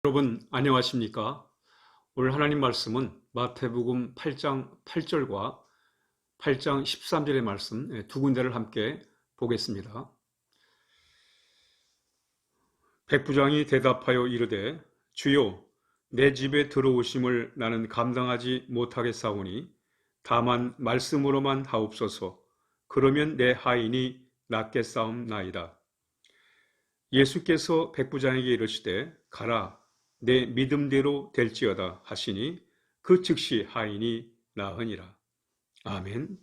여러분 안녕하십니까? 오늘 하나님 말씀은 마태복음 8장 8절과 8장 13절의 말씀 두 군데를 함께 보겠습니다. 백부장이 대답하여 이르되 주여 내 집에 들어오심을 나는 감당하지 못하겠사오니 다만 말씀으로만 하옵소서. 그러면 내 하인이 낫겠사옵나이다. 예수께서 백부장에게 이르시되 가라 내 믿음대로 될지어다 하시니 그 즉시 하인이 나으니라. 아멘.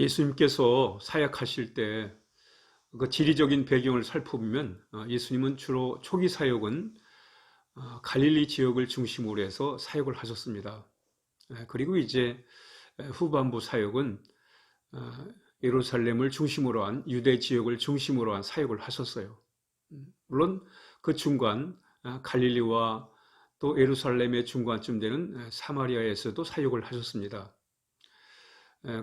예수님께서 사역하실 때 그 지리적인 배경을 살펴보면 예수님은 주로 초기 사역은 갈릴리 지역을 중심으로 해서 사역을 하셨습니다. 그리고 이제 후반부 사역은 예루살렘을 중심으로 한 유대 지역을 중심으로 한 사역을 하셨어요. 물론 그 중간 갈릴리와 또 예루살렘의 중간쯤 되는 사마리아에서도 사역을 하셨습니다.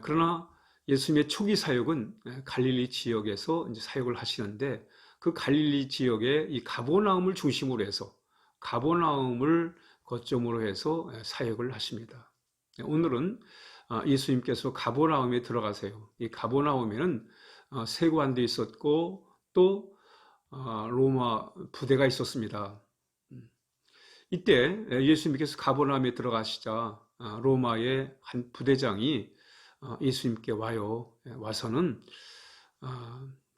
그러나 예수님의 초기 사역은 갈릴리 지역에서 이제 사역을 하시는데 그 갈릴리 지역의 이 가버나움을 중심으로 해서 가버나움을 거점으로 해서 사역을 하십니다. 오늘은 예수님께서 가버나움에 들어가세요. 이 가버나움에는 세관도 있었고 또 로마 부대가 있었습니다. 이때 예수님께서 가버나움에 들어가시자 로마의 한 부대장이 예수님께 와서는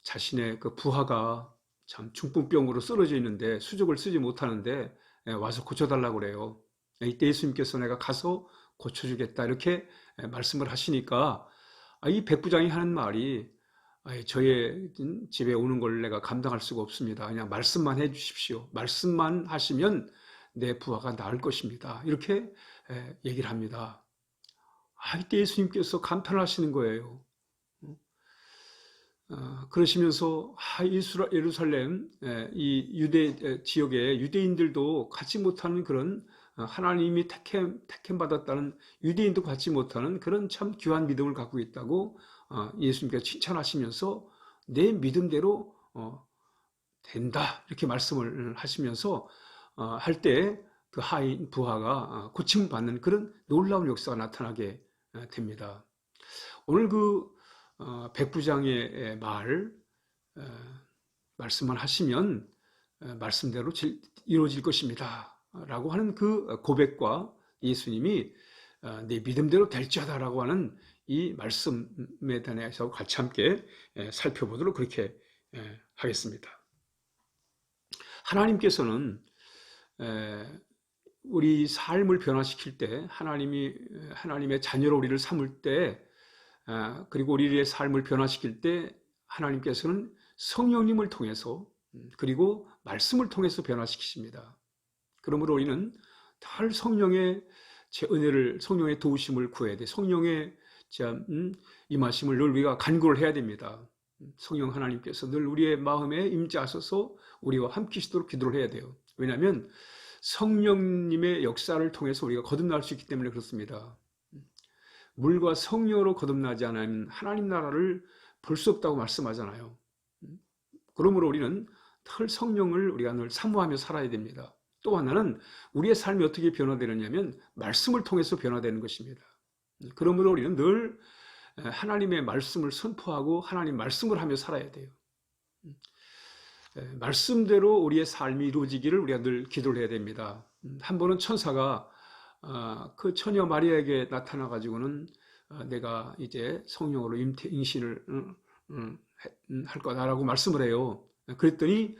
자신의 그 부하가 참 중풍병으로 쓰러져 있는데 수족을 쓰지 못하는데 와서 고쳐달라고 그래요. 이때 예수님께서 내가 가서 고쳐주겠다 이렇게 말씀을 하시니까 이 백부장이 하는 말이 저의 집에 오는 걸 내가 감당할 수가 없습니다. 그냥 말씀만 해 주십시오. 말씀만 하시면 내 부하가 나을 것입니다. 이렇게 얘기를 합니다. 이때 예수님께서 감탄하시는 거예요. 그러시면서 예루살렘 이 유대 지역의 유대인들도 갖지 못하는 그런 하나님이 택함 받았다는 유대인도 갖지 못하는 그런 참 귀한 믿음을 갖고 있다고 예수님께서 칭찬하시면서 내 믿음대로 된다 이렇게 말씀을 하시면서 할 때 그 하인 부하가 고침받는 그런 놀라운 역사가 나타나게 됩니다. 오늘 그 백부장의 말씀을 하시면 말씀대로 이루어질 것입니다 라고 하는 그 고백과 예수님이 네 믿음대로 될지어다라고 하는 이 말씀에 대해서 같이 함께 살펴보도록 그렇게 하겠습니다. 하나님께서는 에, 우리 삶을 변화시킬 때 하나님의 자녀로 우리를 삼을 때 그리고 우리의 삶을 변화시킬 때 하나님께서는 성령님을 통해서 그리고 말씀을 통해서 변화시키십니다. 그러므로 우리는 늘 성령의 제 은혜를 성령의 도우심을 구해야 돼. 성령의 임하심을 늘 우리가 간구를 해야 됩니다. 성령 하나님께서 늘 우리의 마음에 임재하셔서 우리와 함께시도록 기도를 해야 돼요. 왜냐하면 성령님의 역사를 통해서 우리가 거듭날 수 있기 때문에 그렇습니다. 물과 성령으로 거듭나지 않으면 하나님 나라를 볼 수 없다고 말씀하잖아요. 그러므로 우리는 늘 성령을 우리가 늘 사모하며 살아야 됩니다. 또 하나는 우리의 삶이 어떻게 변화되느냐면 말씀을 통해서 변화되는 것입니다. 그러므로 우리는 늘 하나님의 말씀을 선포하고 하나님 말씀을 하며 살아야 돼요. 말씀대로 우리의 삶이 이루어지기를 우리가 늘 기도를 해야 됩니다. 한 번은 천사가 그 처녀 마리아에게 나타나 가지고는 내가 이제 성령으로 임신을 할 거다라고 말씀을 해요. 그랬더니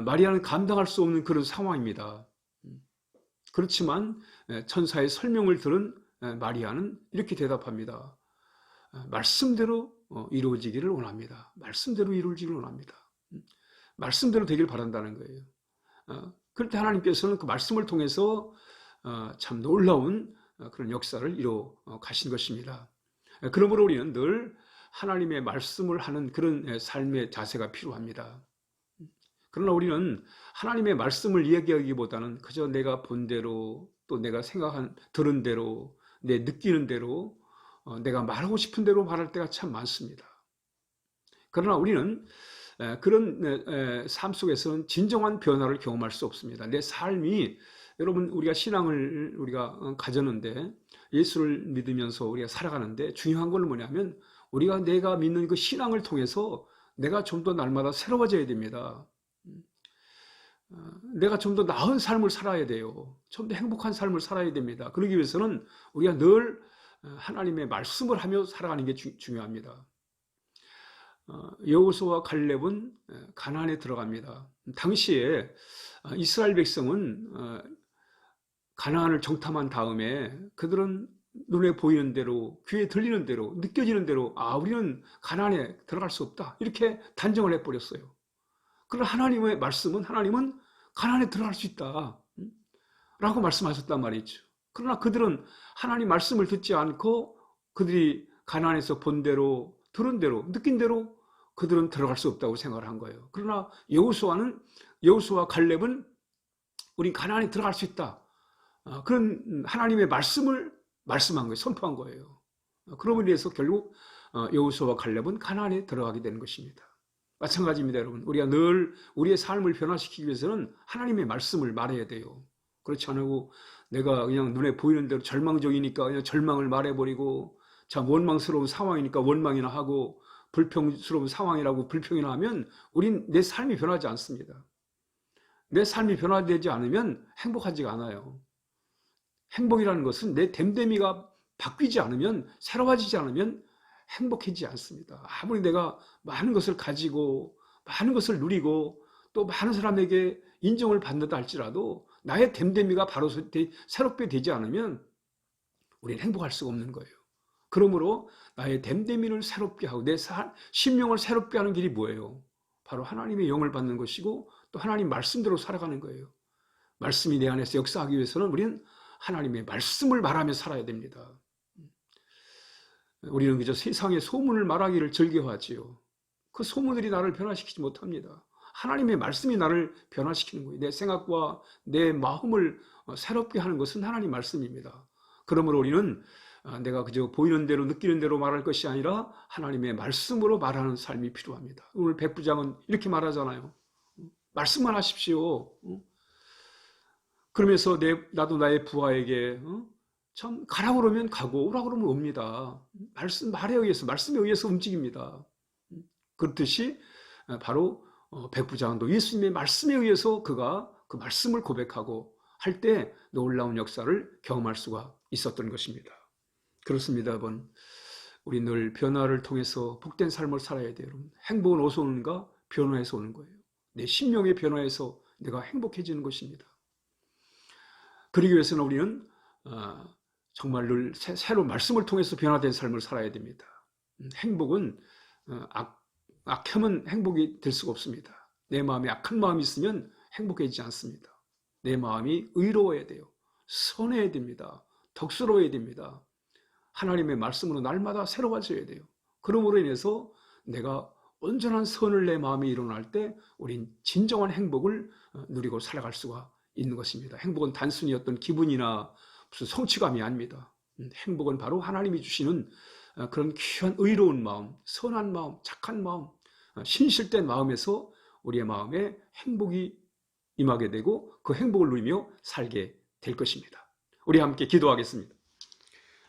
마리아는 감당할 수 없는 그런 상황입니다. 그렇지만 천사의 설명을 들은 마리아는 이렇게 대답합니다. 말씀대로 이루어지기를 원합니다. 말씀대로 이루어지기를 원합니다. 말씀대로 되길 바란다는 거예요. 그럴 때 하나님께서는 그 말씀을 통해서 참 놀라운 그런 역사를 이루어 가신 것입니다. 그러므로 우리는 늘 하나님의 말씀을 하는 그런 삶의 자세가 필요합니다. 그러나 우리는 하나님의 말씀을 이야기하기보다는 그저 내가 본 대로 또 내가 들은 대로 내 느끼는 대로 내가 말하고 싶은 대로 말할 때가 참 많습니다. 그러나 우리는 그런 삶 속에서는 진정한 변화를 경험할 수 없습니다. 내 삶이 여러분 우리가 신앙을 우리가 가졌는데 예수를 믿으면서 우리가 살아가는데 중요한 건 뭐냐면 내가 믿는 그 신앙을 통해서 내가 좀 더 날마다 새로워져야 됩니다. 내가 좀 더 나은 삶을 살아야 돼요. 좀 더 행복한 삶을 살아야 됩니다. 그러기 위해서는 우리가 늘 하나님의 말씀을 하며 살아가는 게 중요합니다. 여호수아와 갈렙은 가나안에 들어갑니다. 당시에 이스라엘 백성은 가나안을 정탐한 다음에 그들은 눈에 보이는 대로, 귀에 들리는 대로, 느껴지는 대로 우리는 가나안에 들어갈 수 없다 이렇게 단정을 해버렸어요. 그러나 하나님의 말씀은 하나님은 가나안에 들어갈 수 있다 라고 말씀하셨단 말이죠. 그러나 그들은 하나님 말씀을 듣지 않고 그들이 가나안에서 본 대로, 들은 대로, 느낀 대로 그들은 들어갈 수 없다고 생각을 한 거예요. 그러나 여호수아와 갈렙은 우린 가나안에 들어갈 수 있다. 그런 하나님의 말씀을 말씀한 거예요. 선포한 거예요. 그러므로 인해서 결국 여호수아와 갈렙은 가나안에 들어가게 되는 것입니다. 마찬가지입니다, 여러분. 우리가 늘 우리의 삶을 변화시키기 위해서는 하나님의 말씀을 말해야 돼요. 그렇지 않고 내가 그냥 눈에 보이는 대로 절망적이니까 그냥 절망을 말해버리고 참 원망스러운 상황이니까 원망이나 하고 불평스러운 상황이라고 불평이나 하면 우린 내 삶이 변하지 않습니다. 내 삶이 변화되지 않으면 행복하지가 않아요. 행복이라는 것은 내 됨됨이가 바뀌지 않으면, 새로워지지 않으면 행복해지지 않습니다. 아무리 내가 많은 것을 가지고 많은 것을 누리고 또 많은 사람에게 인정을 받는다 할지라도 나의 됨됨이가 바로 새롭게 되지 않으면 우리는 행복할 수가 없는 거예요. 그러므로 나의 됨됨이를 새롭게 하고 내 심령을 새롭게 하는 길이 뭐예요? 바로 하나님의 영을 받는 것이고 또 하나님 말씀대로 살아가는 거예요. 말씀이 내 안에서 역사하기 위해서는 우리는 하나님의 말씀을 말하며 살아야 됩니다. 우리는 그저 세상의 소문을 말하기를 즐겨하지요. 그 소문들이 나를 변화시키지 못합니다. 하나님의 말씀이 나를 변화시키는 거예요. 내 생각과 내 마음을 새롭게 하는 것은 하나님 말씀입니다. 그러므로 우리는 내가 그저 보이는 대로 느끼는 대로 말할 것이 아니라 하나님의 말씀으로 말하는 삶이 필요합니다. 오늘 백부장은 이렇게 말하잖아요. 말씀만 하십시오. 그러면서 나도 나의 부하에게 참 가라고 그러면 가고 오라고 그러면 옵니다. 말씀에 의해서 움직입니다. 그렇듯이 바로 백부장도 예수님의 말씀에 의해서 그가 그 말씀을 고백하고 할 때 놀라운 역사를 경험할 수가 있었던 것입니다. 그렇습니다, 여러분. 우리 늘 변화를 통해서 복된 삶을 살아야 돼요. 여러분. 행복은 어디서 오는가? 변화에서 오는 거예요. 내 심령의 변화에서 내가 행복해지는 것입니다. 그러기 위해서는 우리는 정말 늘 새로 말씀을 통해서 변화된 삶을 살아야 됩니다. 행복은 악하면 행복이 될 수가 없습니다. 내 마음에 악한 마음이 있으면 행복해지지 않습니다. 내 마음이 의로워야 돼요. 선해야 됩니다. 덕스러워야 됩니다. 하나님의 말씀으로 날마다 새로워져야 돼요. 그러므로 인해서 내가 온전한 선을 내 마음에 일어날 때 우린 진정한 행복을 누리고 살아갈 수가 있는 것입니다. 행복은 단순히 어떤 기분이나 무슨 성취감이 아닙니다. 행복은 바로 하나님이 주시는 그런 귀한 의로운 마음, 선한 마음, 착한 마음, 신실된 마음에서 우리의 마음에 행복이 임하게 되고 그 행복을 누리며 살게 될 것입니다. 우리 함께 기도하겠습니다.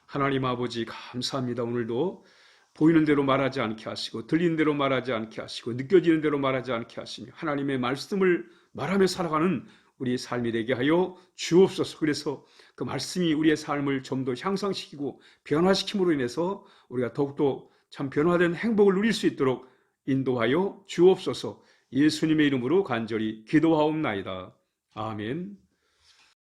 하나님 아버지 감사합니다. 오늘도 보이는 대로 말하지 않게 하시고 들리는 대로 말하지 않게 하시고 느껴지는 대로 말하지 않게 하시며 하나님의 말씀을 말하며 살아가는 우리의 삶이 되게 하여 주옵소서. 그래서 그 말씀이 우리의 삶을 좀 더 향상시키고 변화시킴으로 인해서 우리가 더욱더 참 변화된 행복을 누릴 수 있도록 인도하여 주옵소서. 예수님의 이름으로 간절히 기도하옵나이다. 아멘.